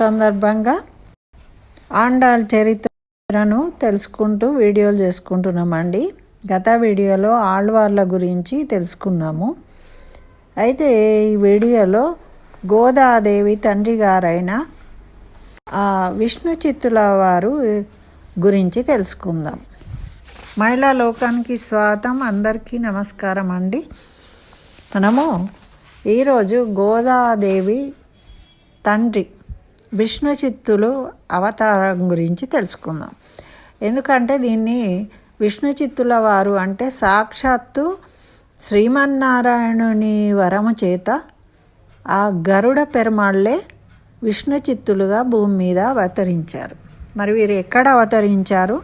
సందర్భంగా ఆండాళ్ చరిత్రను తెలుసుకుంటూ వీడియోలు చేసుకుంటున్నామండి. గత వీడియోలో ఆళ్వార్ల గురించి తెలుసుకున్నాము. అయితే ఈ వీడియోలో గోదాదేవి తండ్రి గారైన విష్ణు చిత్తుల వారు గురించి తెలుసుకుందాం. మహిళా లోకానికి స్వాగతం. అందరికీ నమస్కారం అండి. మనము ఈరోజు గోదాదేవి తండ్రి విష్ణు చిత్తులు అవతారం గురించి తెలుసుకుందాం. ఎందుకంటే దీన్ని విష్ణు చిత్తుల వారు అంటే సాక్షాత్తు శ్రీమన్నారాయణుని వరము చేత ఆ గరుడ పెరుమాళ్ళే విష్ణు చిత్తులుగా భూమి మీద అవతరించారు. మరి వీరు ఎక్కడ అవతరించారు,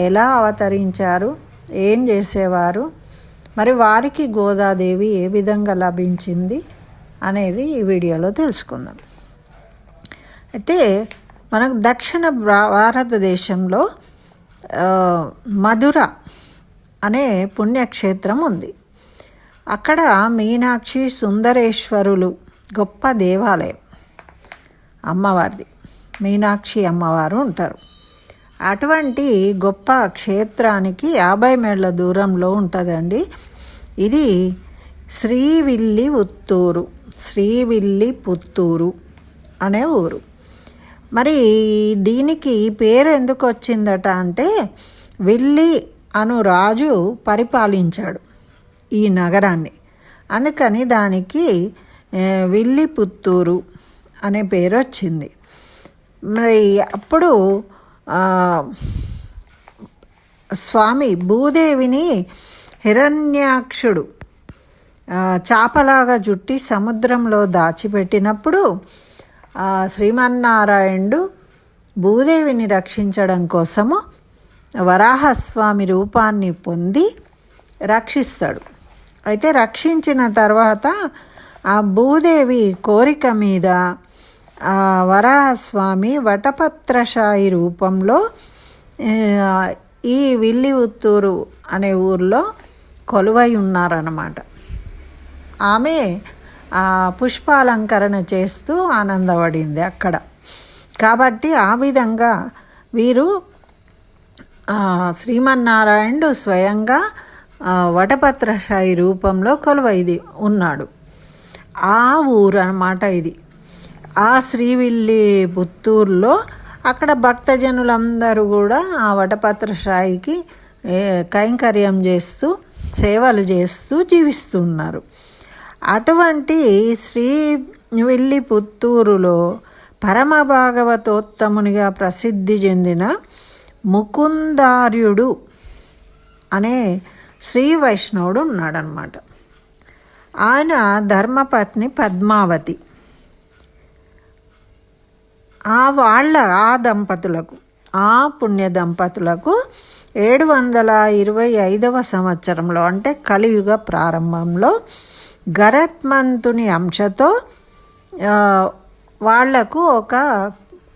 ఎలా అవతరించారు, ఏం చేసేవారు, మరి వారికి గోదాదేవి ఏ విధంగా లభించింది అనేది ఈ వీడియోలో తెలుసుకుందాం. అయితే మనకు దక్షిణ భారతదేశంలో మధుర అనే పుణ్యక్షేత్రం ఉంది. అక్కడ మీనాక్షి సుందరేశ్వరులు గొప్ప దేవాలయం, అమ్మవారిది మీనాక్షి అమ్మవారు ఉంటారు. అటువంటి గొప్ప క్షేత్రానికి 50 మైళ్ళ దూరంలో ఉంటుందండి. ఇది శ్రీవిల్లిపుత్తూరు అనే ఊరు. మరి దీనికి పేరు ఎందుకు వచ్చిందట అంటే విల్లి అను రాజు పరిపాలించాడు ఈ నగరాన్ని. అందుకని దానికి విల్లిపుత్తూరు అనే పేరు వచ్చింది. మరి అప్పుడు స్వామి భూదేవిని హిరణ్యాక్షుడు చాపలాగా చుట్టి సముద్రంలో దాచిపెట్టినప్పుడు శ్రీమన్నారాయణుడు భూదేవిని రక్షించడం కోసము వరాహస్వామి రూపాన్ని పొంది రక్షిస్తాడు. అయితే రక్షించిన తర్వాత ఆ భూదేవి కోరిక మీద ఆ వరాహస్వామి వటపత్రశాయి రూపంలో ఈ విల్లిపుత్తూరు అనే ఊర్లో కొలువై ఉన్నారన్నమాట. ఆమె పుష్పాలంకరణ చేస్తూ ఆనందపడింది అక్కడ. కాబట్టి ఆ విధంగా వీరు శ్రీమన్నారాయణుడు స్వయంగా వటపత్రశాయి రూపంలో కొలువైది ఉన్నాడు. ఆ ఊరు అన్నమాట ఇది. ఆ శ్రీవిల్లిపుత్తూరులో అక్కడ భక్తజనులందరూ కూడా ఆ వటపత్రశాయికి కైంకర్యం చేస్తూ సేవలు చేస్తూ జీవిస్తున్నారు. అటువంటి శ్రీవిల్లిపుత్తూరులో పరమ భాగవతోత్తమునిగా ప్రసిద్ధి చెందిన ముకుందార్యుడు అనే శ్రీ వైష్ణవుడు ఉన్నాడనమాట. ఆయన ధర్మపత్ని పద్మావతి. ఆ పుణ్య దంపతులకు 725వ సంవత్సరంలో అంటే కలియుగ ప్రారంభంలో గరత్మంతుని అంశతో వాళ్లకు ఒక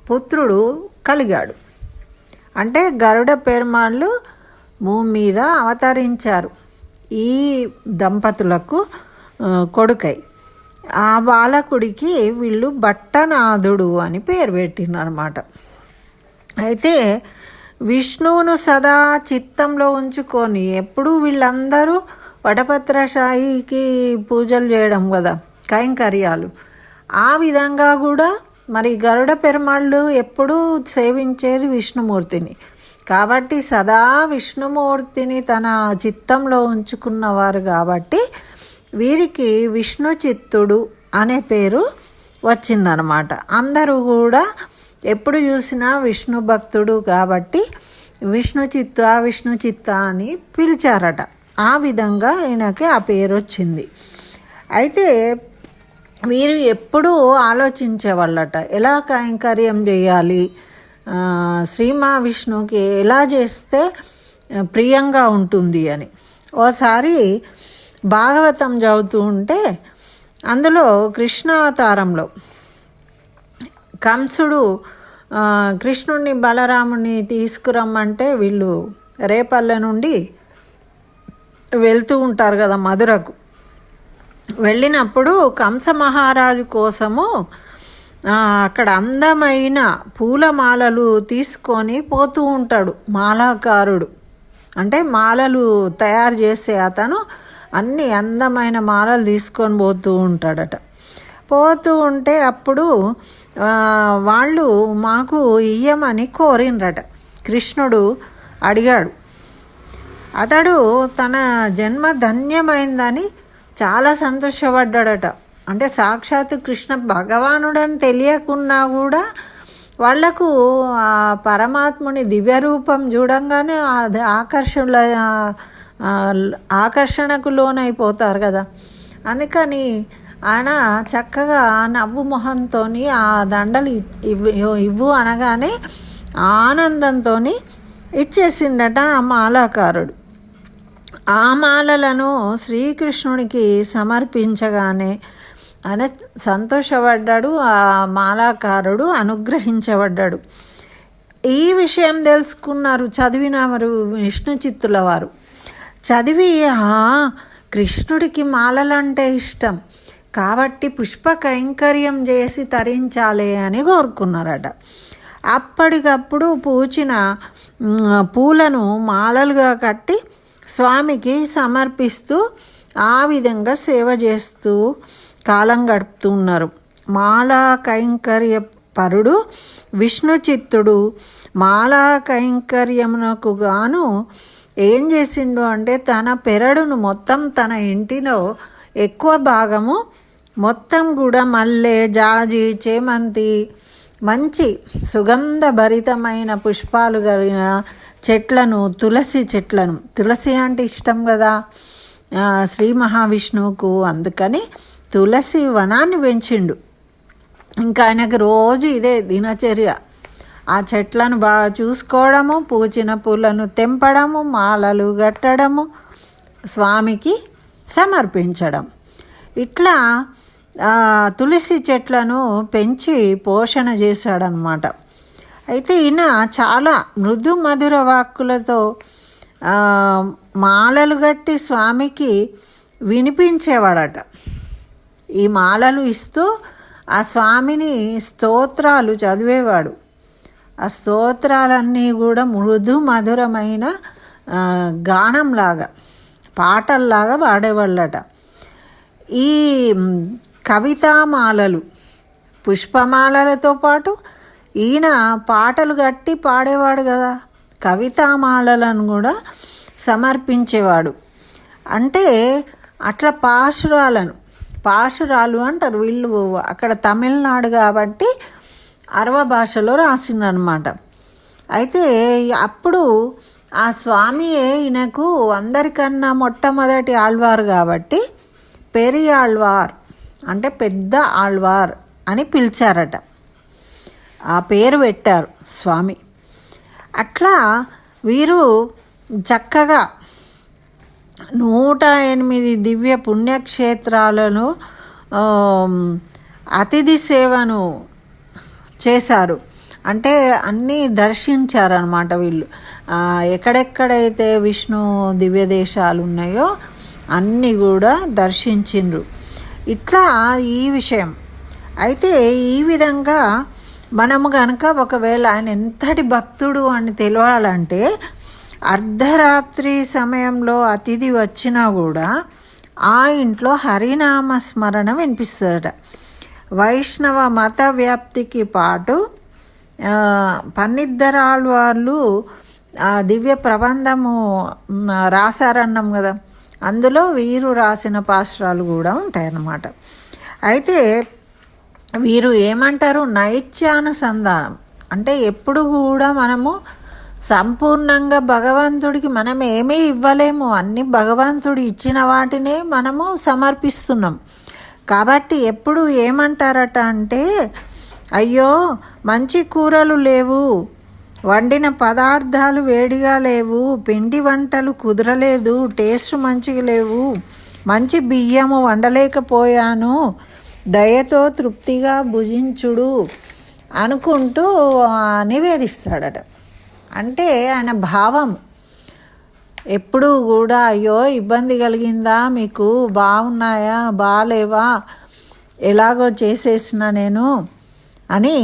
పుత్రుడు కలిగాడు. అంటే గరుడ పెరుమాళ్ళు భూమి మీద అవతరించారు ఈ దంపతులకు కొడుకై. ఆ బాలకుడికి వీళ్ళు భట్టనాథుడు అని పేరు పెట్టినమాట. అయితే విష్ణువును సదా చిత్తంలో ఉంచుకొని ఎప్పుడూ వీళ్ళందరూ వటపత్రశాయికి పూజలు చేయడం కదా, కైంకర్యాలు. ఆ విధంగా కూడా మరి గరుడ పెరుమాళ్ళు ఎప్పుడూ సేవించేది విష్ణుమూర్తిని. కాబట్టి సదా విష్ణుమూర్తిని తన చిత్తంలో ఉంచుకున్నవారు కాబట్టి వీరికి విష్ణు చిత్తుడు అనే పేరు వచ్చిందనమాట. అందరూ కూడా ఎప్పుడు చూసినా విష్ణు భక్తుడు కాబట్టి విష్ణు చిత్త అని పిలిచారట. ఆ విధంగా ఈయనకి ఆ పేరు వచ్చింది. అయితే వీరు ఎప్పుడూ ఆలోచించేవాళ్ళట, ఎలా కైంకర్యం చేయాలి, శ్రీ మహావిష్ణువుకి ఎలా చేస్తే ప్రియంగా ఉంటుంది అని. ఓసారి భాగవతం చదువుతూ ఉంటే అందులో కృష్ణావతారంలో కంసుడు కృష్ణుడిని బలరాముని తీసుకురమ్మంటే వీళ్ళు రేపల్లె నుండి వెళ్తూ ఉంటారు కదా మధురకు. వెళ్ళినప్పుడు కంస మహారాజు కోసము అక్కడ అందమైన పూలమాలలు తీసుకొని పోతూ ఉంటాడు మాలాకారుడు. అంటే మాలలు తయారు చేసే అతను అన్ని అందమైన మాలలు తీసుకొని పోతూ ఉంటాడట. పోతూ ఉంటే అప్పుడు వాళ్ళు మాకు ఇయ్యమని కోరిండ్రట. కృష్ణుడు అడిగాడు. అతడు తన జన్మ ధన్యమైందని చాలా సంతోషపడ్డాడట. అంటే సాక్షాత్తు కృష్ణ భగవానుడని తెలియకున్నా కూడా వాళ్లకు ఆ పరమాత్ముని దివ్య రూపం చూడంగానే అది ఆకర్షణకు లోనైపోతారు కదా. అందుకని ఆయన చక్కగా నవ్వు మొహంతో ఆ దండలు ఇవ్వు అనగానే ఆనందంతో ఇచ్చేసిండట ఆ మాలాకారుడు. ఆ మాలలను శ్రీకృష్ణునికి సమర్పించగానే ఆయన సంతోషపడ్డాడు. ఆ మాలాకారుడు అనుగ్రహించబడ్డాడు. ఈ విషయం తెలుసుకున్నారు చదివినవారు విష్ణు చిత్తుల వారు. చదివి కృష్ణుడికి మాలలంటే ఇష్టం కాబట్టి పుష్ప కైంకర్యం చేసి తరించాలి అని కోరుకున్నారట. అప్పటికప్పుడు పూచిన పూలను మాలలుగా కట్టి స్వామికి సమర్పిస్తూ ఆ విధంగా సేవ చేస్తూ కాలం గడుపుతున్నారు. మాలా కైంకర్య పరుడు విష్ణు చిత్తుడు మాలా కైంకర్యమునకు గాను ఏం చేసిండు అంటే తన పెరడును మొత్తం తన ఇంటిలో ఎక్కువ భాగము మొత్తం కూడా మల్లె, జాజి, చేమంతి మంచి సుగంధభరితమైన పుష్పాలు కలిగిన చెట్లను, తులసి చెట్లను, తులసి అంటే ఇష్టం కదా శ్రీ మహావిష్ణువుకు, అందుకని తులసి వనాన్ని పెంచిండు. ఇంకా ఆయనకు రోజు ఇదే దినచర్య. ఆ చెట్లను బాగా చూసుకోవడము, పూచిన పూలను తెంపడము, మాలలు కట్టడము, స్వామికి సమర్పించడం. ఇట్లా తులసి చెట్లను పెంచి పోషణ చేశాడనమాట. అయితే ఈయన చాలా మృదు మధుర వాక్కులతో మాలలు కట్టి స్వామికి వినిపించేవాడట. ఈ మాలలు ఇస్తూ ఆ స్వామిని స్తోత్రాలు చదివేవాడు. ఆ స్తోత్రాలన్నీ కూడా మృదు మధురమైన గానంలాగా, పాటల్లాగా పాడేవాళ్ళట. ఈ కవితామాలలు, పుష్పమాలలతో పాటు ఈయన పాటలు కట్టి పాడేవాడు కదా, కవితామాలలను కూడా సమర్పించేవాడు. అంటే అట్లా పాశురాలు అంటారు వీళ్ళు. అక్కడ తమిళనాడు కాబట్టి అరవ భాషలో రాసిందనమాట. అయితే అప్పుడు ఆ స్వామియే ఈయనకు అందరికన్నా మొట్టమొదటి ఆళ్వార్ కాబట్టి పెరియాళ్వార్ అంటే పెద్ద ఆళ్వార్ అని పిలిచారట. ఆ పేరు పెట్టారు స్వామి. అట్లా వీరు చక్కగా 108 దివ్య పుణ్యక్షేత్రాలను అతిథి సేవను చేశారు. అంటే అన్నీ దర్శించారనమాట వీళ్ళు. ఎక్కడెక్కడైతే విష్ణు దివ్య దేశాలు ఉన్నాయో అన్నీ కూడా దర్శించిండ్రు. ఇట్లా ఈ విషయం. అయితే ఈ విధంగా మనము కనుక ఒకవేళ ఆయన ఎంతటి భక్తుడు అని తెలియాలంటే అర్ధరాత్రి సమయంలో అతిథి వచ్చినా కూడా ఆ ఇంట్లో హరినామ స్మరణ వినిపిస్తుందట. వైష్ణవ మత వ్యాప్తికి పాటు పన్నిద్దరాళ్వార్లు దివ్య ప్రబంధము రాశారన్నాం కదా, అందులో వీరు రాసిన పాశ్రాలు కూడా ఉంటాయన్నమాట. అయితే వీరు ఏమంటారు, నైత్యానుసంధానం అంటే ఎప్పుడు కూడా మనము సంపూర్ణంగా భగవంతుడికి మనం ఏమీ ఇవ్వలేము, అన్ని భగవంతుడు ఇచ్చిన వాటినే మనము సమర్పిస్తున్నాం. కాబట్టి ఎప్పుడు ఏమంటారట అంటే, అయ్యో మంచి కూరలు లేవు, వండిన పదార్థాలు వేడిగా లేవు, పిండి వంటలు కుదరలేదు, టేస్ట్ మంచిగా లేవు, మంచి బియ్యము వండలేకపోయాను, దయతో తృప్తిగా భుజించుడు అనుకుంటూ నివేదిస్తాడట. అంటే ఆయన భావం ఎప్పుడూ కూడా అయ్యో ఇబ్బంది కలిగిందా, మీకు బాగున్నాయా, బాగాలేవా, ఎలాగో చేసేసిన నేను అని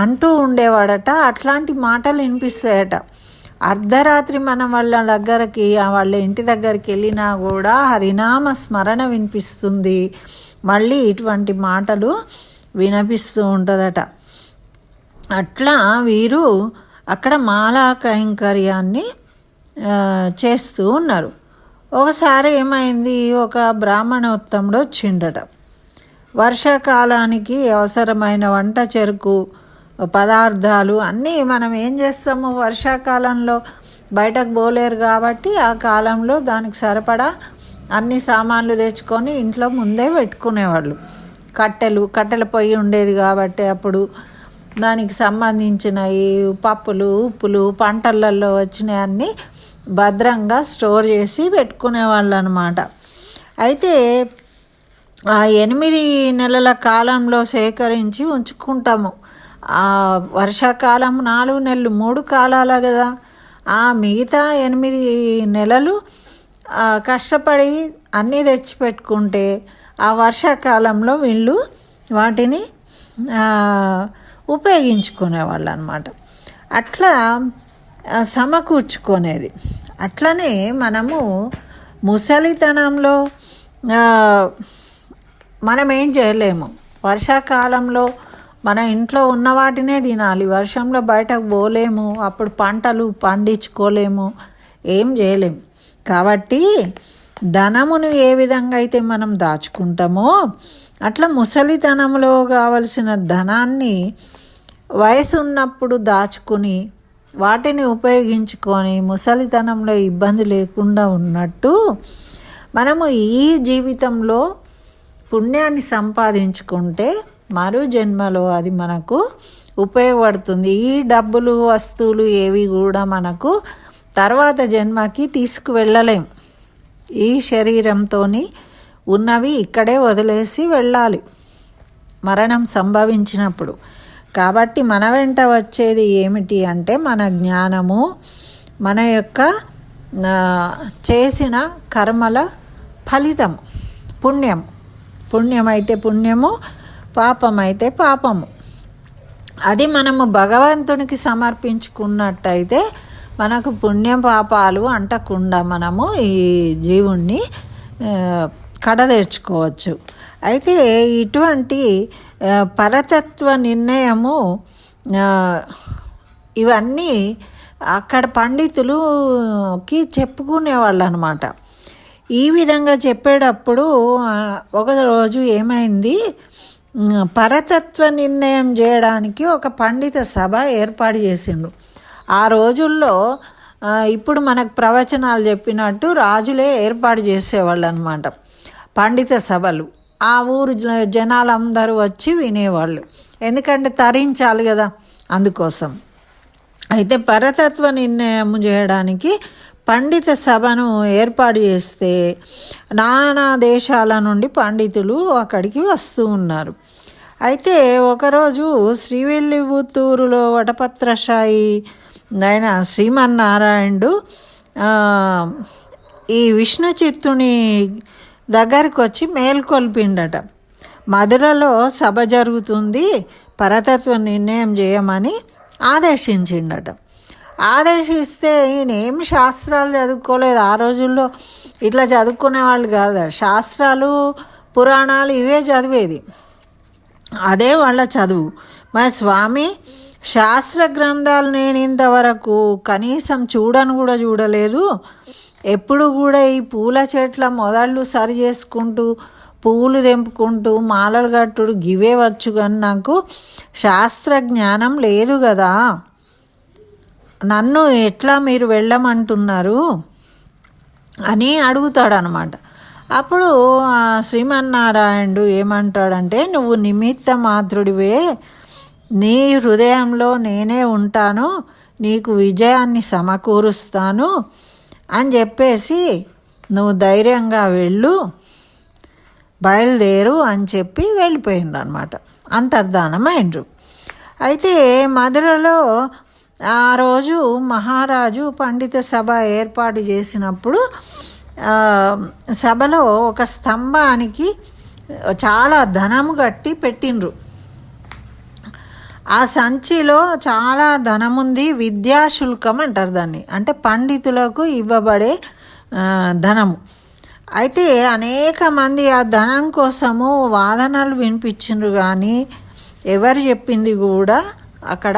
అంటూ ఉండేవాడట. అట్లాంటి మాటలు వినిపిస్తాయట. అర్ధరాత్రి మనం వాళ్ళ దగ్గరికి వాళ్ళ ఇంటి దగ్గరికి వెళ్ళినా కూడా హరినామ స్మరణ వినిపిస్తుంది, మళ్ళీ ఇటువంటి మాటలు వినిపిస్తూ ఉంటుందట. అట్లా వీరు అక్కడ మాలా కైంకర్యాన్ని చేస్తూ ఉన్నారు. ఒకసారి ఏమైంది, ఒక బ్రాహ్మణోత్తముడు వచ్చిండట. వర్షాకాలానికి అవసరమైన వంట చెరుకు పదార్థాలు అన్నీ మనం ఏం చేస్తాము, వర్షాకాలంలో బయటకు పోలేరు కాబట్టి ఆ కాలంలో దానికి సరిపడా అన్ని సామాన్లు తెచ్చుకొని ఇంట్లో ముందే పెట్టుకునేవాళ్ళు. కట్టెల పొయ్యి ఉండేది కాబట్టి అప్పుడు దానికి సంబంధించిన ఈ పప్పులు ఉప్పులు పంటలలో వచ్చినాయి అన్నీ భద్రంగా స్టోర్ చేసి పెట్టుకునేవాళ్ళు అన్నమాట. అయితే ఆ 8 నెలల కాలంలో సేకరించి ఉంచుకుంటాము. ఆ వర్షాకాలం 4 నెలలు 3 కాలాల కదా, ఆ మిగతా 8 నెలలు కష్టపడి అన్నీ తెచ్చిపెట్టుకుంటే ఆ వర్షాకాలంలో వీళ్ళు వాటిని ఉపయోగించుకునేవాళ్ళు అన్నమాట. అట్లా సమకూర్చుకునేది. అట్లనే మనము ముసలితనంలో మనం ఏం చేయలేము. వర్షాకాలంలో మన ఇంట్లో ఉన్న వాటినే తినాలి, వర్షంలో బయటకు పోలేము, అప్పుడు పంటలు పండించుకోలేము, ఏం చేయలేము. కాబట్టి ధనమును ఏ విధంగా అయితే మనం దాచుకుంటామో అట్లా ముసలితనంలో కావలసిన ధనాన్ని వయసు ఉన్నప్పుడు దాచుకుని వాటిని ఉపయోగించుకొని ముసలితనంలో ఇబ్బంది లేకుండా ఉన్నట్టు మనము ఈ జీవితంలో పుణ్యాన్ని సంపాదించుకుంటే మరో జన్మలో అది మనకు ఉపయోగపడుతుంది. ఈ డబ్బులు వస్తువులు ఏవి కూడా మనకు తర్వాత జన్మకి తీసుకువెళ్ళలేం. ఈ శరీరంతో ఉన్నవి ఇక్కడే వదిలేసి వెళ్ళాలి మరణం సంభవించినప్పుడు. కాబట్టి మన వెంట వచ్చేది ఏమిటి అంటే మన జ్ఞానము, మన యొక్క చేసిన కర్మల ఫలితము. పుణ్యమైతే పుణ్యము, పాపమైతే పాపము. అది మనము భగవంతునికి సమర్పించుకున్నట్టయితే మనకు పుణ్యం పాపాలు అంటకుండా మనము ఈ జీవుణ్ణి కడతీర్చుకోవచ్చు. అయితే ఇటువంటి పరతత్వ నిర్ణయము ఇవన్నీ అక్కడ పండితులుకి చెప్పుకునేవాళ్ళు అన్నమాట. ఈ విధంగా చెప్పేటప్పుడు ఒకరోజు ఏమైంది, పరతత్వ నిర్ణయం చేయడానికి ఒక పండిత సభ ఏర్పాటు చేసిండు. ఆ రోజుల్లో ఇప్పుడు మనకు ప్రవచనాలు చెప్పినట్టు రాజులే ఏర్పాటు చేసేవాళ్ళు అన్నమాట పండిత సభలు. ఆ ఊరు జనాలందరూ వచ్చి వినేవాళ్ళు, ఎందుకంటే తరించాలి కదా, అందుకోసం. అయితే పరతత్వ నిర్ణయం చేయడానికి పండిత సభను ఏర్పాటు చేస్తే నానా దేశాల నుండి పండితులు అక్కడికి వస్తూ ఉన్నారు. అయితే ఒకరోజు శ్రీవిల్లిపుత్తూరులో వటపత్రశాయి ఆయన శ్రీమన్నారాయణుడు ఈ విష్ణు చిత్తుని దగ్గరికి వచ్చి మేల్కొల్పిండట. మధురలో సభ జరుగుతుంది, పరతత్వ నిర్ణయం చేయమని ఆదేశించిండట. ఆదేశిస్తే ఈయన ఏం శాస్త్రాలు చదువుకోలేదు. ఆ రోజుల్లో ఇట్లా చదువుకునే వాళ్ళు కాదు, శాస్త్రాలు పురాణాలు ఇవే చదివేది, అదే వాళ్ళ చదువు. మరి స్వామి శాస్త్ర గ్రంథాలు నేను ఇంతవరకు కనీసం చూడలేదు, ఎప్పుడు కూడా ఈ పూల చెట్ల మొదళ్ళు సరి చేసుకుంటూ పువ్వులు తెంపుకుంటూ మాలలు కట్టుడు గివే వచ్చు, కానీ నాకు శాస్త్ర జ్ఞానం లేదు కదా, నన్ను ఎట్లా మీరు వెళ్ళమంటున్నారు అని అడుగుతాడనమాట. అప్పుడు శ్రీమన్నారాయణుడు ఏమంటాడంటే, నువ్వు నిమిత్త మాత్రుడివే, నీ హృదయంలో నేనే ఉంటాను, నీకు విజయాన్ని సమకూరుస్తాను అని చెప్పేసి నువ్వు ధైర్యంగా వెళ్ళు, బయలుదేరు అని చెప్పి వెళ్ళిపోయిండు అనమాట, అంతర్ధానమైండ్రు. అయితే మధురలో ఆ రోజు మహారాజు పండిత సభ ఏర్పాటు చేసినప్పుడు సభలో ఒక స్తంభానికి చాలా ధనము కట్టి పెట్టిండ్రు. ఆ సంచిలో చాలా ధనముంది, విద్యాశుల్కం అంటారు దాన్ని, అంటే పండితులకు ఇవ్వబడే ధనము. అయితే అనేక మంది ఆ ధనం కోసము వాదనలు వినిపించిండ్రు, కానీ ఎవరు చెప్పింది కూడా అక్కడ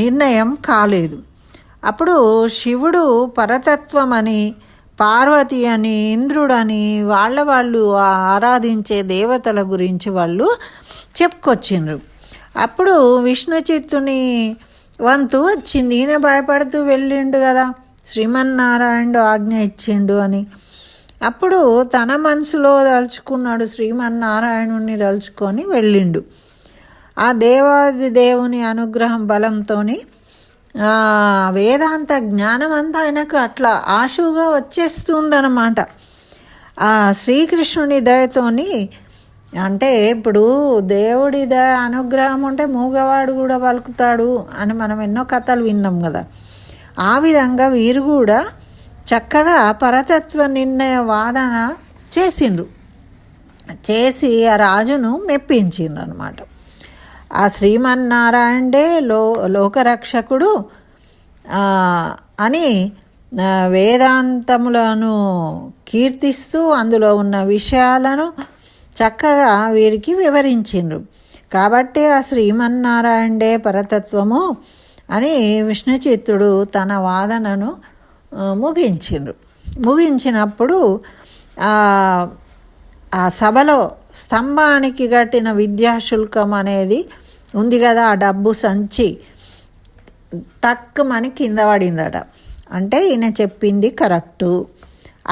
నిర్ణయం కాలేదు. అప్పుడు శివుడు పరతత్వం అని, పార్వతి అని, ఇంద్రుడని వాళ్ళు ఆరాధించే దేవతల గురించి వాళ్ళు చెప్పుకొచ్చిండ్రు. అప్పుడు విష్ణుచిత్తుని వంతు వచ్చింది. ఈయన భయపడుతూ వెళ్ళిండు కదా, శ్రీమన్నారాయణుడు ఆజ్ఞ ఇచ్చిండు అని. అప్పుడు తన మనసులో తలుచుకున్నాడు, శ్రీమన్నారాయణుడిని తలుచుకొని వెళ్ళిండు. ఆ దేవుని అనుగ్రహం బలంతో వేదాంత జ్ఞానం అంతా ఆయనకు అట్లా ఆశువుగా వచ్చేస్తుందన్నమాట. ఆ శ్రీకృష్ణుని దయతోని, అంటే ఇప్పుడు దేవుడి దయ అనుగ్రహం ఉంటే మూగవాడు కూడా పలుకుతాడు అని మనం ఎన్నో కథలు విన్నాం కదా. ఆ విధంగా వీరు కూడా చక్కగా పరతత్వ నిర్ణయ వాదన చేసిండ్రు, చేసి ఆ రాజును మెప్పించిండ్రు అనమాట. ఆ శ్రీమన్నారాయణుడే లోకరక్షకుడు అని వేదాంతములను కీర్తిస్తూ అందులో ఉన్న విషయాలను చక్కగా వీరికి వివరించిండ్రు. కాబట్టి ఆ శ్రీమన్నారాయణుడే పరతత్వము అని విష్ణుచిత్తుడు తన వాదనను ముగించినప్పుడు ఆ సభలో స్తంభానికి కట్టిన విద్యాశుల్కం అనేది ఉంది కదా, ఆ డబ్బు సంచి టక్కుమని కింద పడిందట. అంటే ఈయన చెప్పింది కరెక్టు.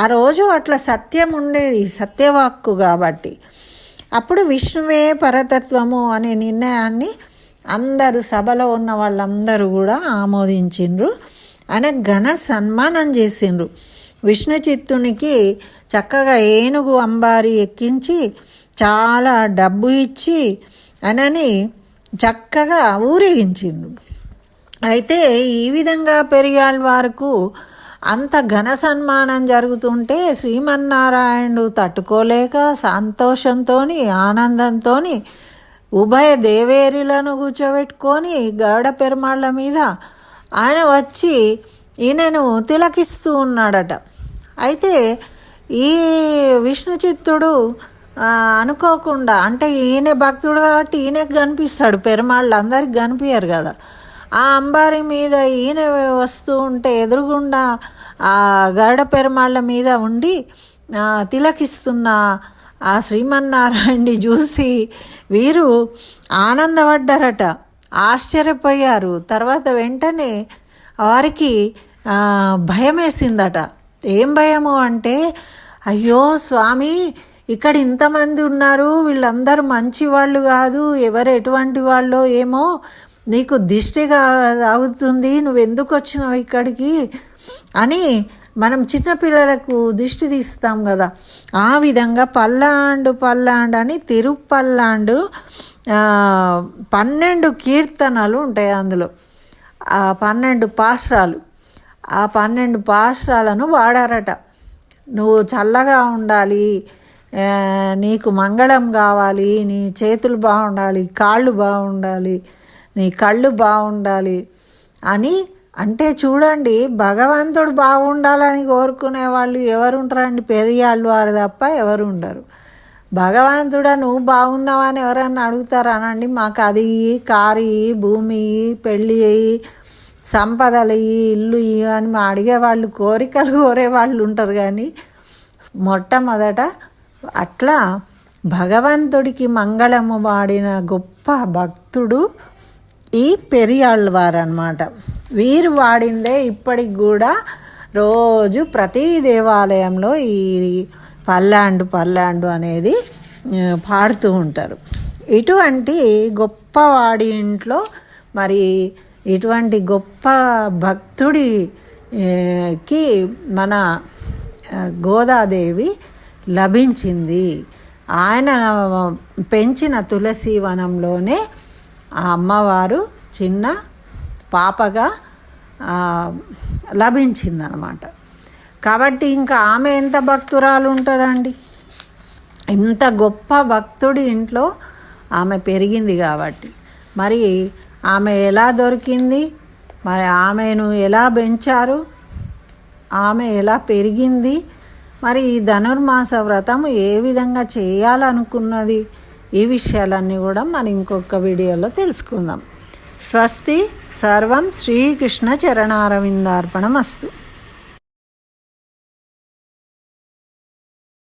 ఆ రోజు అట్లా సత్యం ఉండేది, సత్యవాక్కు కాబట్టి. అప్పుడు విష్ణువే పరతత్వము అనే నిర్ణయాన్ని అందరూ, సభలో ఉన్న వాళ్ళందరూ కూడా ఆమోదించిండ్రు. ఆయన ఘన సన్మానం చేసిండ్రు. విష్ణుచిత్తునికి చక్కగా ఏనుగు అంబారి ఎక్కించి చాలా డబ్బు ఇచ్చి ఆయనని చక్కగా ఊరేగించిండ్రు. అయితే ఈ విధంగా పెరియాళ్వారుకు అంత ఘన సన్మానం జరుగుతుంటే శ్రీమన్నారాయణుడు తట్టుకోలేక సంతోషంతో, ఆనందంతో ఉభయ దేవేరులను కూర్చోబెట్టుకొని గరుడ పెరుమాళ్ళ మీద ఆయన వచ్చి ఈయనను తిలకిస్తూ ఉన్నాడట. అయితే ఈ విష్ణుచిత్తుడు అనుకోకుండా, అంటే ఈయన భక్తుడు కాబట్టి ఈయనకు కనిపిస్తాడు, పెరుమాళ్ళు అందరికి కనిపించారు కదా. ఆ అంబారి మీద ఈయన వస్తూ ఉంటే ఎదురుగుండా ఆ గరుడ పెరుమాళ్ళ మీద ఉండి తిలకిస్తున్న ఆ శ్రీమన్నారాయణుని చూసి వీరు ఆనందపడ్డారట, ఆశ్చర్యపోయారు. తర్వాత వెంటనే వారికి భయం వేసిందట. ఏం భయము అంటే, అయ్యో స్వామి, ఇక్కడ ఇంతమంది ఉన్నారు, వీళ్ళందరూ మంచి వాళ్ళు కాదు, ఎవరు ఎటువంటి వాళ్ళో ఏమో, నీకు దిష్టిగా అవుతుంది, నువ్వెందుకు వచ్చినావు ఇక్కడికి అని మనం చిన్నపిల్లలకు దిష్టి తీస్తాం కదా. ఆ విధంగా పల్లాండు అని తిరుపల్లాండు 12 కీర్తనలు ఉంటాయి అందులో, ఆ 12 పాశ్రాలు. ఆ 12 పాశ్రాలను వాడారట. నువ్వు చల్లగా ఉండాలి, నీకు మంగళం కావాలి, నీ చేతులు బాగుండాలి, కాళ్ళు బాగుండాలి, నీ కళ్ళు బాగుండాలి అని. అంటే చూడండి, భగవంతుడు బాగుండాలని కోరుకునే వాళ్ళు ఎవరు ఉంటారండి? పెరియాళ్వారు తప్ప ఎవరు ఉండరు. భగవంతుడా నువ్వు బాగున్నావా అని ఎవరన్నా అడుగుతారా అనండి? మాకు అది కారు, భూమి, పెళ్ళి, సంపదలు, ఇల్లు అని మా అడిగేవాళ్ళు, కోరికలు కోరేవాళ్ళు ఉంటారు. కానీ మొట్టమొదట అట్లా భగవంతుడికి మంగళము వాడిన గొప్ప భక్తుడు ఈ పెరియాళ్వారు అన్నమాట. వీరు వాడిందే ఇప్పటికి కూడా రోజు ప్రతి దేవాలయంలో ఈ పల్లాండు అనేది పాడుతూ ఉంటారు. ఇటువంటి గొప్పవాడి ఇంట్లో మరి ఇటువంటి గొప్ప భక్తుడికి మన గోదాదేవి లభించింది. ఆయన పెంచిన తులసి వనంలోనే ఆ అమ్మవారు చిన్న పాపగా లభించిందనమాట. కాబట్టి ఇంకా ఆమె ఎంత భక్తురాలు ఉంటుందండి? ఇంత గొప్ప భక్తుడి ఇంట్లో ఆమె పెరిగింది కాబట్టి మరి ఆమె ఎలా దొరికింది, మరి ఆమెను ఎలా పెంచారు, ఆమె ఎలా పెరిగింది, మరి ఈ ధనుర్మాస వ్రతం ఏ విధంగా చేయాలనుకున్నది, ఈ విషయాలన్నీ కూడా మనం ఇంకొక వీడియోలో తెలుసుకుందాం. స్వస్తి. సర్వం శ్రీకృష్ణ చరణారవిందార్పణమస్తు.